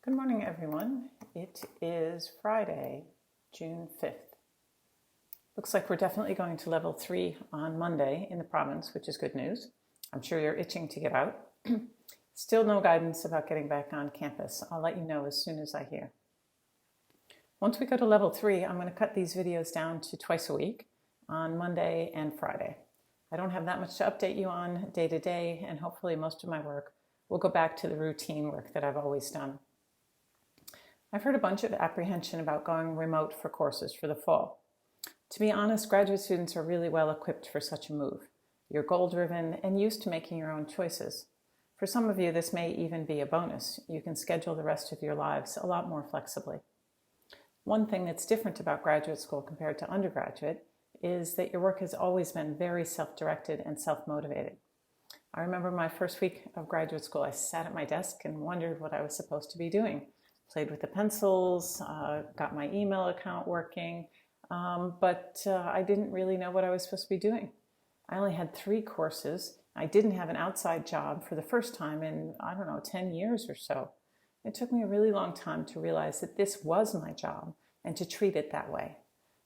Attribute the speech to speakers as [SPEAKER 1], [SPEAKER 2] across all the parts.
[SPEAKER 1] Good morning, everyone. It is Friday, June 5th. Looks like we're definitely going to level 3 on Monday in the province, which is good news. I'm sure you're itching to get out. Still no guidance about getting back on campus. I'll let you know as soon as I hear. Once we go to level 3, I'm going to cut these videos down to twice a week on Monday and Friday. I don't have that much to update you on day to day, and hopefully most of my work will go back to the routine work that I've always done. I've heard a bunch of apprehension about going remote for courses for the fall. To be honest, graduate students are really well equipped for such a move. You're goal-driven and used to making your own choices. For some of you, this may even be a bonus. You can schedule the rest of your lives a lot more flexibly. One thing that's different about graduate school compared to undergraduate is that your work has always been very self-directed and self-motivated. I remember my first week of graduate school, I sat at my desk and wondered what I was supposed to be doing. Played with the pencils, got my email account working, but I didn't really know what I was supposed to be doing. I only had 3 courses. I didn't have an outside job for the first time in, 10 years or so. It took me a really long time to realize that this was my job and to treat it that way.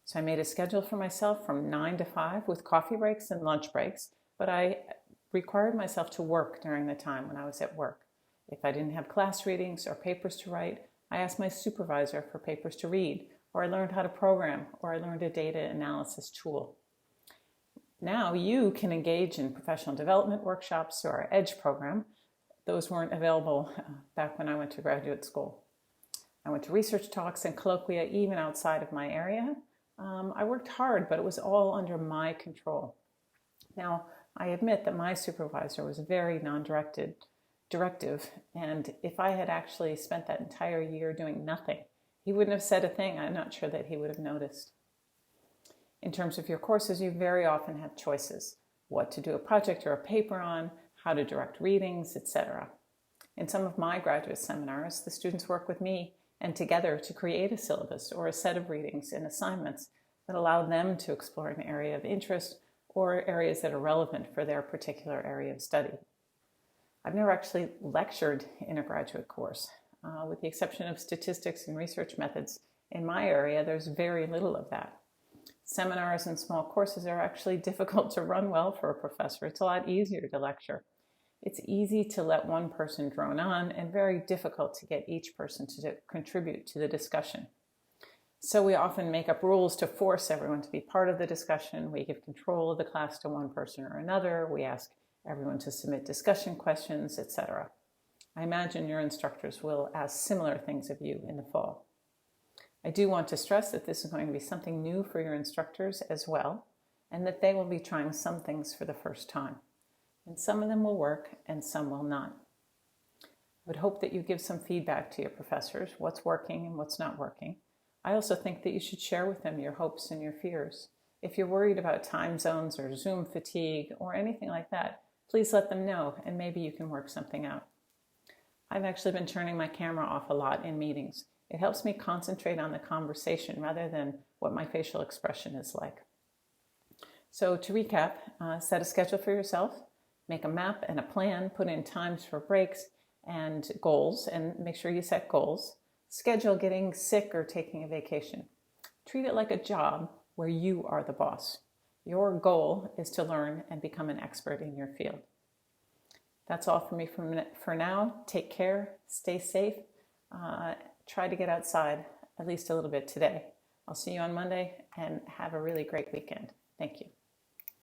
[SPEAKER 1] So I made a schedule for myself from 9 to 5 with coffee breaks and lunch breaks, but I required myself to work during the time when I was at work. If I didn't have class readings or papers to write, I asked my supervisor for papers to read, or I learned how to program, or I learned a data analysis tool. Now you can engage in professional development workshops or our EDGE program. Those weren't available back when I went to graduate school. I went to research talks and colloquia even outside of my area. I worked hard, but it was all under my control. Now, I admit that my supervisor was very directive, and if I had actually spent that entire year doing nothing, he wouldn't have said a thing. I'm not sure that he would have noticed. In terms of your courses, you very often have choices: what to do a project or a paper on, how to direct readings, etc. In some of my graduate seminars, the students work with me and together to create a syllabus or a set of readings and assignments that allow them to explore an area of interest or areas that are relevant for their particular area of study. I've never actually lectured in a graduate course. With the exception of statistics and research methods, in my area, there's very little of that. Seminars and small courses are actually difficult to run well for a professor. It's a lot easier to lecture. It's easy to let one person drone on and very difficult to get each person to contribute to the discussion. So we often make up rules to force everyone to be part of the discussion. We give control of the class to one person or another. We ask everyone to submit discussion questions, etc. I imagine your instructors will ask similar things of you in the fall. I do want to stress that this is going to be something new for your instructors as well, and that they will be trying some things for the first time. And some of them will work and some will not. I would hope that you give some feedback to your professors, what's working and what's not working. I also think that you should share with them your hopes and your fears. If you're worried about time zones or Zoom fatigue or anything like that, please let them know, and maybe you can work something out. I've actually been turning my camera off a lot in meetings. It helps me concentrate on the conversation rather than what my facial expression is like. So to recap, set a schedule for yourself, make a map and a plan, put in times for breaks and goals, and make sure you set goals. Schedule getting sick or taking a vacation. Treat it like a job where you are the boss. Your goal is to learn and become an expert in your field. That's all for me for now. Take care, stay safe, try to get outside at least a little bit today. I'll see you on Monday and have a really great weekend. Thank you.